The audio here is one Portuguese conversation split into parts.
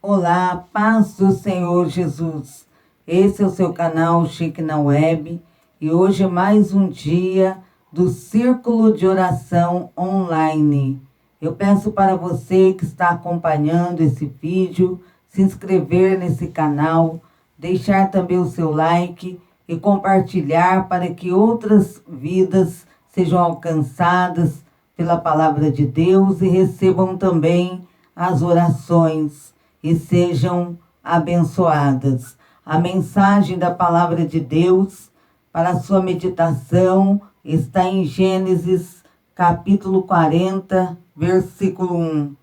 Olá, paz do Senhor Jesus. Esse é o seu canal Chique na Web e hoje é mais um dia do Círculo de Oração Online. Eu peço para você que está acompanhando esse vídeo, se inscrever nesse canal, deixar também o seu like e compartilhar para que outras vidas sejam alcançadas pela palavra de Deus e recebam também as orações e sejam abençoadas. A mensagem da palavra de Deus para a sua meditação está em Gênesis capítulo 40, versículo 1.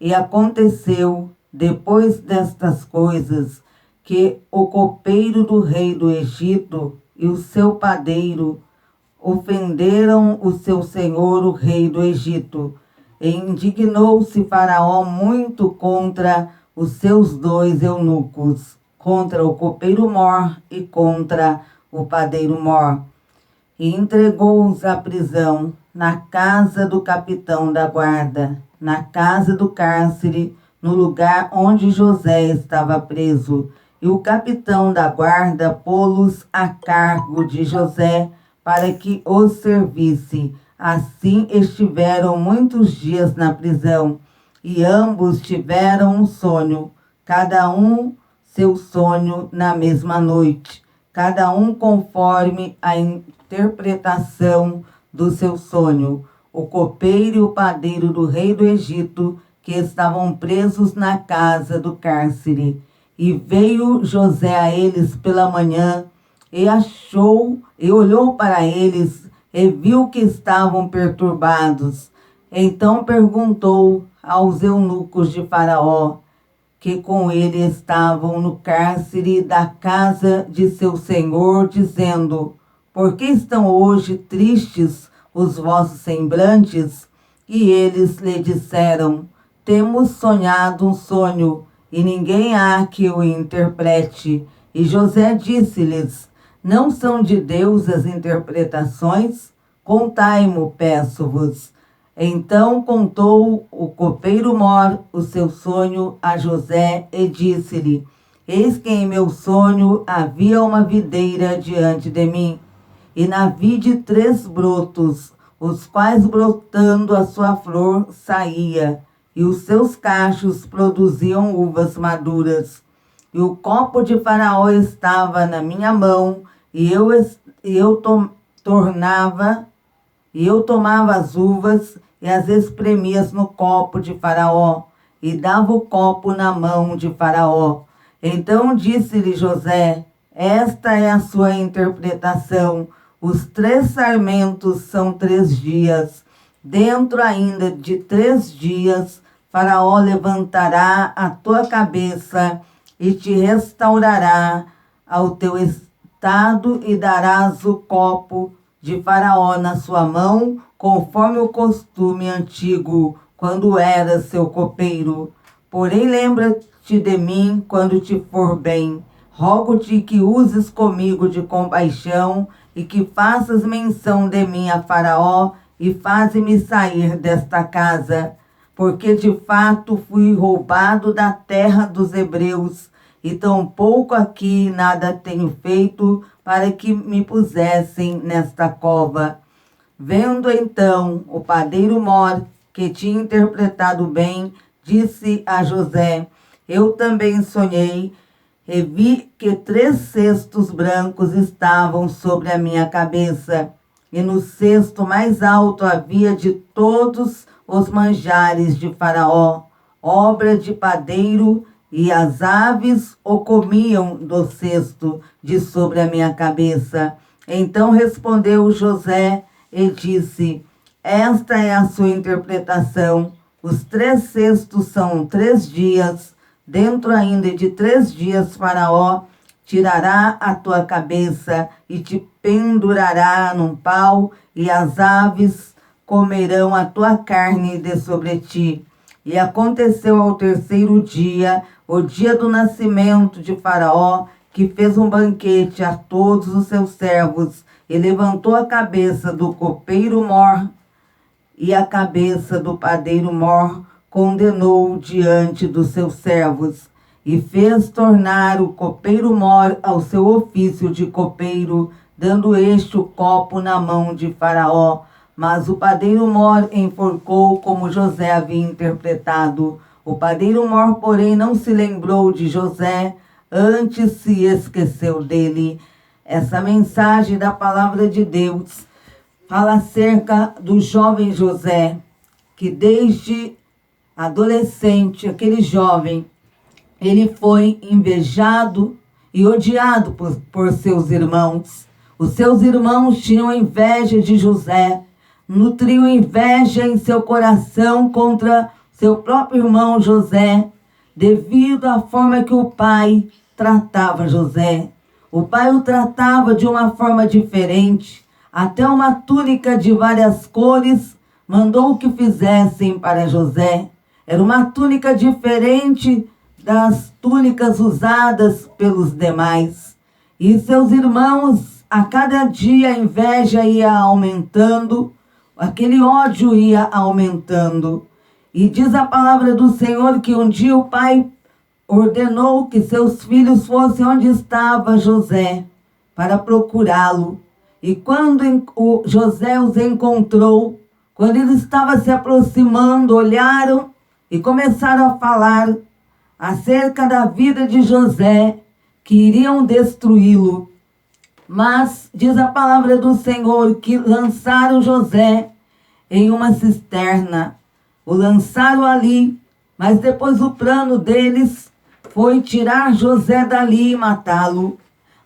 E aconteceu, depois destas coisas, que o copeiro do rei do Egito e o seu padeiro ofenderam o seu senhor, o rei do Egito. E indignou-se Faraó muito contra os seus dois eunucos, contra o copeiro Mor e contra o padeiro Mor. E entregou-os à prisão na casa do capitão da guarda, na casa do cárcere, no lugar onde José estava preso. E o capitão da guarda pô-los a cargo de José para que os servisse. Assim estiveram muitos dias na prisão, e ambos tiveram um sonho, cada um seu sonho na mesma noite, cada um conforme a interpretação do seu sonho. O copeiro e o padeiro do rei do Egito, que estavam presos na casa do cárcere. E veio José a eles pela manhã, e olhou para eles, e viu que estavam perturbados. Então perguntou aos eunucos de Faraó, que com ele estavam no cárcere da casa de seu senhor, dizendo: por que estão hoje tristes os vossos semblantes? E eles lhe disseram: temos sonhado um sonho, e ninguém há que o interprete. E José disse-lhes: não são de Deus as interpretações? Contai-mo, peço-vos. Então contou o copeiro Mor o seu sonho a José e disse-lhe: eis que em meu sonho havia uma videira diante de mim, e na vide 3 brotos, os quais brotando a sua flor saía, e os seus cachos produziam uvas maduras. E o copo de Faraó estava na minha mão, e eu tomava as uvas e as espremia no copo de Faraó, e dava o copo na mão de Faraó. Então disse-lhe José: esta é a sua interpretação. Os 3 sarmentos são 3 dias. Dentro ainda de 3 dias, Faraó levantará a tua cabeça e te restaurará ao teu estado, e darás o copo de Faraó na sua mão, conforme o costume antigo, quando eras seu copeiro. Porém lembra-te de mim quando te for bem. Rogo-te que uses comigo de compaixão, e que faças menção de mim a Faraó, e faze-me sair desta casa. Porque de fato fui roubado da terra dos hebreus, e tampouco aqui nada tenho feito para que me pusessem nesta cova. Vendo então o padeiro Mor, que tinha interpretado bem, disse a José: eu também sonhei, e vi que 3 cestos brancos estavam sobre a minha cabeça, e no cesto mais alto havia de todos os manjares de Faraó, obra de padeiro, e as aves o comiam do cesto de sobre a minha cabeça. Então respondeu José e disse: esta é a sua interpretação. Os 3 cestos são 3 dias. Dentro ainda de 3 dias Faraó tirará a tua cabeça e te pendurará num pau, e as aves comerão a tua carne de sobre ti. E aconteceu ao 3º dia, o dia do nascimento de Faraó, que fez um banquete a todos os seus servos, e levantou a cabeça do copeiro Mor e a cabeça do padeiro Mor condenou diante dos seus servos. e fez tornar o copeiro-mor ao seu ofício de copeiro, dando este o copo na mão de Faraó. Mas o padeiro-mor enforcou como José havia interpretado. O padeiro-mor, porém, não se lembrou de José, antes se esqueceu dele. Essa mensagem da palavra de Deus fala acerca do jovem José, que desde adolescente, aquele jovem, ele foi invejado e odiado por seus irmãos. Os seus irmãos tinham inveja de José, nutriam inveja em seu coração contra seu próprio irmão José, devido à forma que o pai tratava José. O pai o tratava de uma forma diferente, até uma túnica de várias cores mandou que fizessem para José. Era uma túnica diferente das túnicas usadas pelos demais. E seus irmãos, a cada dia a inveja ia aumentando, aquele ódio ia aumentando. E diz a palavra do Senhor que um dia o pai ordenou que seus filhos fossem onde estava José, para procurá-lo. E quando José os encontrou, quando ele estava se aproximando, olharam e começaram a falar acerca da vida de José, que iriam destruí-lo. Mas diz a palavra do Senhor que lançaram José em uma cisterna. O lançaram ali, mas depois o plano deles foi tirar José dali e matá-lo.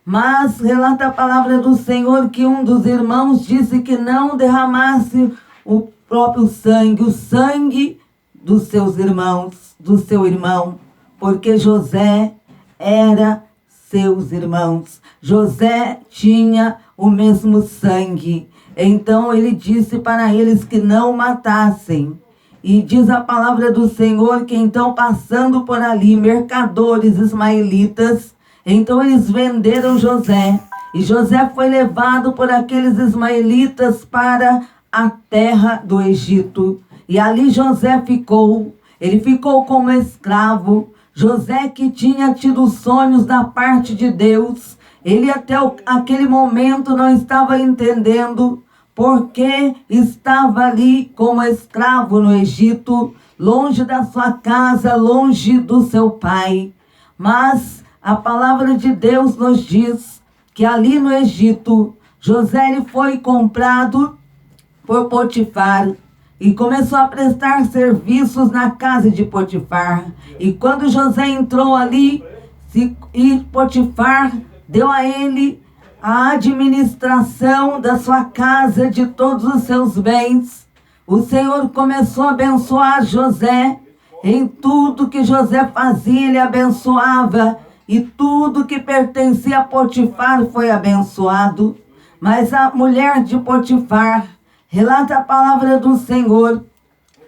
Mas relata a palavra do Senhor que um dos irmãos disse que não derramasse o próprio sangue, o sangue dos seus irmãos, do seu irmão, porque José era seus irmãos. José tinha o mesmo sangue. Então ele disse para eles que não matassem. E diz a palavra do Senhor que então, passando por ali mercadores ismaelitas, então eles venderam José. E José foi levado por aqueles ismaelitas para a terra do Egito. E ali José ficou. Ele ficou como escravo. José, que tinha tido sonhos da parte de Deus, ele até aquele momento não estava entendendo porque estava ali como escravo no Egito, longe da sua casa, longe do seu pai. Mas a palavra de Deus nos diz que ali no Egito, José ele foi comprado por Potifar e começou a prestar serviços na casa de Potifar. E quando José entrou ali, e Potifar deu a ele a administração da sua casa, de todos os seus bens, o Senhor começou a abençoar José. Em tudo que José fazia, ele abençoava, e tudo que pertencia a Potifar foi abençoado. Mas a mulher de Potifar, relata a palavra do Senhor,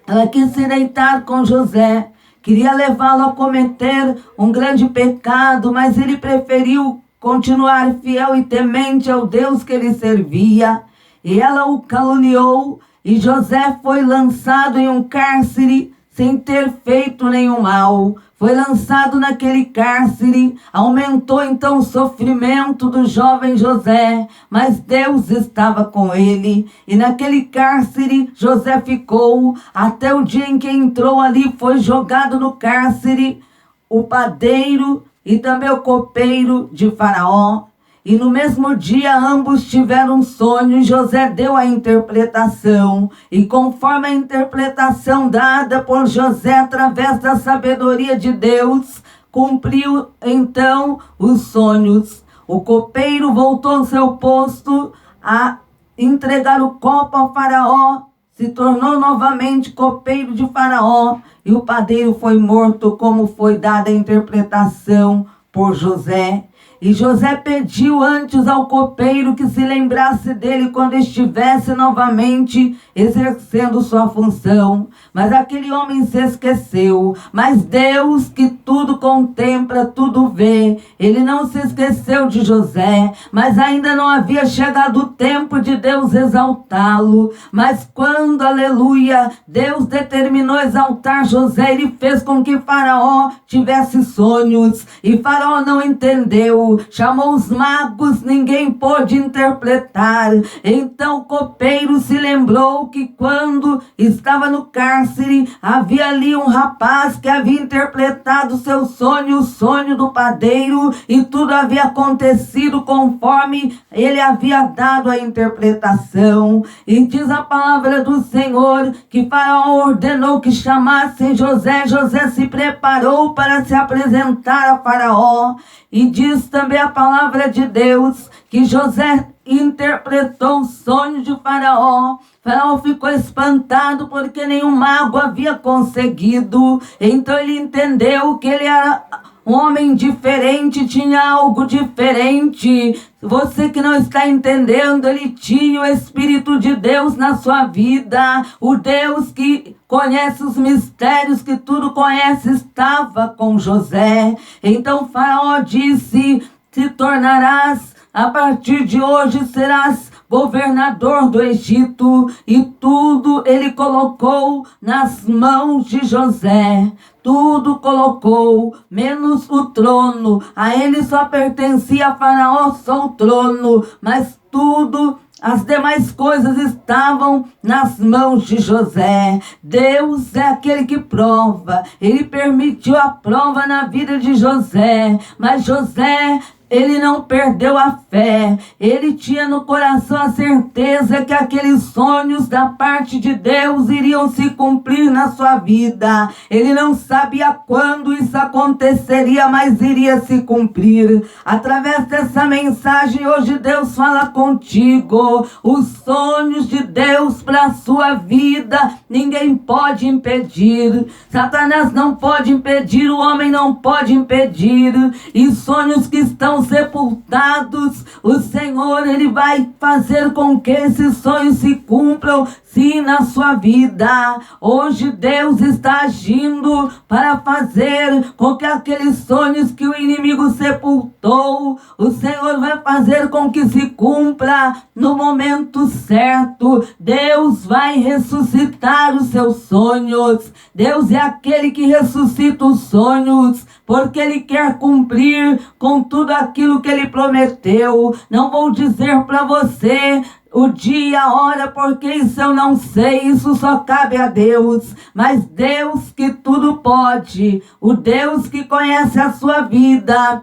ela quis se deitar com José, queria levá-lo a cometer um grande pecado, mas ele preferiu continuar fiel e temente ao Deus que ele servia. E ela o caluniou, e José foi lançado em um cárcere sem ter feito nenhum mal. Foi lançado naquele cárcere, aumentou então o sofrimento do jovem José, mas Deus estava com ele. E naquele cárcere José ficou, até o dia em que entrou ali, foi jogado no cárcere o padeiro e também o copeiro de Faraó. E no mesmo dia ambos tiveram um sonho, e José deu a interpretação. E conforme a interpretação dada por José através da sabedoria de Deus, cumpriu então os sonhos. O copeiro voltou ao seu posto a entregar o copo ao Faraó, se tornou novamente copeiro de Faraó, e o padeiro foi morto, como foi dada a interpretação por José. E José pediu antes ao copeiro que se lembrasse dele quando estivesse novamente exercendo sua função. Mas aquele homem se esqueceu. Mas Deus, que tudo contempla, tudo vê, ele não se esqueceu de José, mas ainda não havia chegado o tempo de Deus exaltá-lo. Mas quando, aleluia, Deus determinou exaltar José, ele fez com que Faraó tivesse sonhos. E Faraó não entendeu, chamou os magos, ninguém pôde interpretar. Então o copeiro se lembrou que quando estava no cárcere, havia ali um rapaz que havia interpretado seu sonho, o sonho do padeiro, e tudo havia acontecido conforme ele havia dado a interpretação. E diz a palavra do Senhor que Faraó ordenou que chamassem José. José se preparou para se apresentar a Faraó. E diz também a palavra de Deus que José interpretou o sonho de Faraó. Faraó ficou espantado porque nenhum mago havia conseguido. Então ele entendeu que ele era um homem diferente, tinha algo diferente. Você que não está entendendo, ele tinha o Espírito de Deus na sua vida. O Deus que conhece os mistérios, que tudo conhece, estava com José. Então Faraó disse: te tornarás, a partir de hoje serás governador do Egito. E tudo ele colocou nas mãos de José. Tudo colocou, menos o trono. A ele só pertencia a Faraó só o trono, mas tudo, as demais coisas estavam nas mãos de José. Deus é aquele que prova. Ele permitiu a prova na vida de José, mas José, ele não perdeu a fé. Ele tinha no coração a certeza que aqueles sonhos da parte de Deus iriam se cumprir na sua vida. Ele não sabia quando isso aconteceria, mas iria se cumprir. Através dessa mensagem, hoje Deus fala contigo. Os sonhos de Deus para a sua vida, ninguém pode impedir. Satanás não pode impedir, o homem não pode impedir. E sonhos que estão sepultados, o Senhor, ele vai fazer com que esses sonhos se cumpram, sim, na sua vida. Hoje Deus está agindo para fazer com que aqueles sonhos que o inimigo sepultou, o Senhor vai fazer com que se cumpra no momento certo. Deus vai ressuscitar os seus sonhos. Deus é aquele que ressuscita os sonhos, porque ele quer cumprir com tudo aquilo que ele prometeu. Não vou dizer para você o dia, a hora, porque isso eu não sei, isso só cabe a Deus. Mas Deus que tudo pode, o Deus que conhece a sua vida,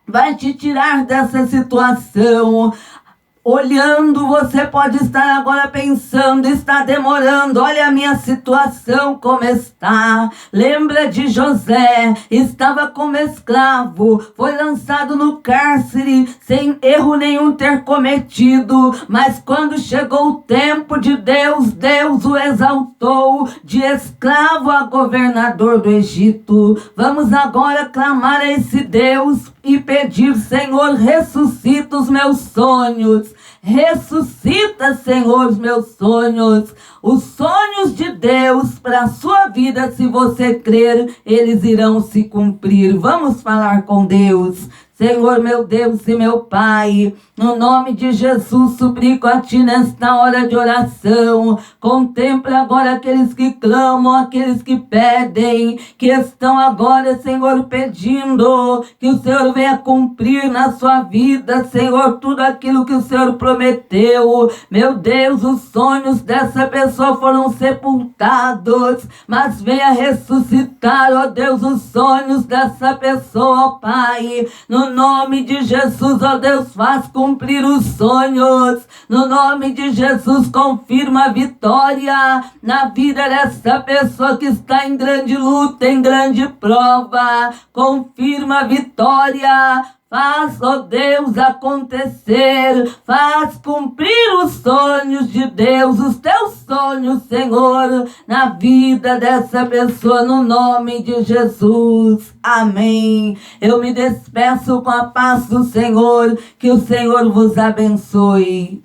vai te tirar dessa situação. Olhando, você pode estar agora pensando: está demorando, olha a minha situação como está. Lembra de José, estava como escravo, foi lançado no cárcere sem erro nenhum ter cometido, mas quando chegou o tempo de Deus, Deus o exaltou de escravo a governador do Egito. Vamos agora clamar a esse Deus e pedir: Senhor, ressuscita os meus sonhos. Ressuscita, Senhor, os meus sonhos. Os sonhos de Deus para a sua vida, se você crer, eles irão se cumprir. Vamos falar com Deus. Senhor, meu Deus e meu Pai, no nome de Jesus, suplico a Ti nesta hora de oração. Contempla agora aqueles que clamam, aqueles que pedem, que estão agora, Senhor, pedindo que o Senhor venha cumprir na sua vida, Senhor, tudo aquilo que o Senhor prometeu. Meu Deus, os sonhos dessa pessoa foram sepultados, mas venha ressuscitar, ó Deus, os sonhos dessa pessoa, ó Pai. No nome de Jesus, ó Deus, faz cumprir os sonhos. No nome de Jesus, confirma a vitória na vida dessa pessoa que está em grande luta, em grande prova. Confirma a vitória. Faz, ó Deus, acontecer, faz cumprir os sonhos de Deus, os teus sonhos, Senhor, na vida dessa pessoa, no nome de Jesus. Amém. Eu me despeço com a paz do Senhor, que o Senhor vos abençoe.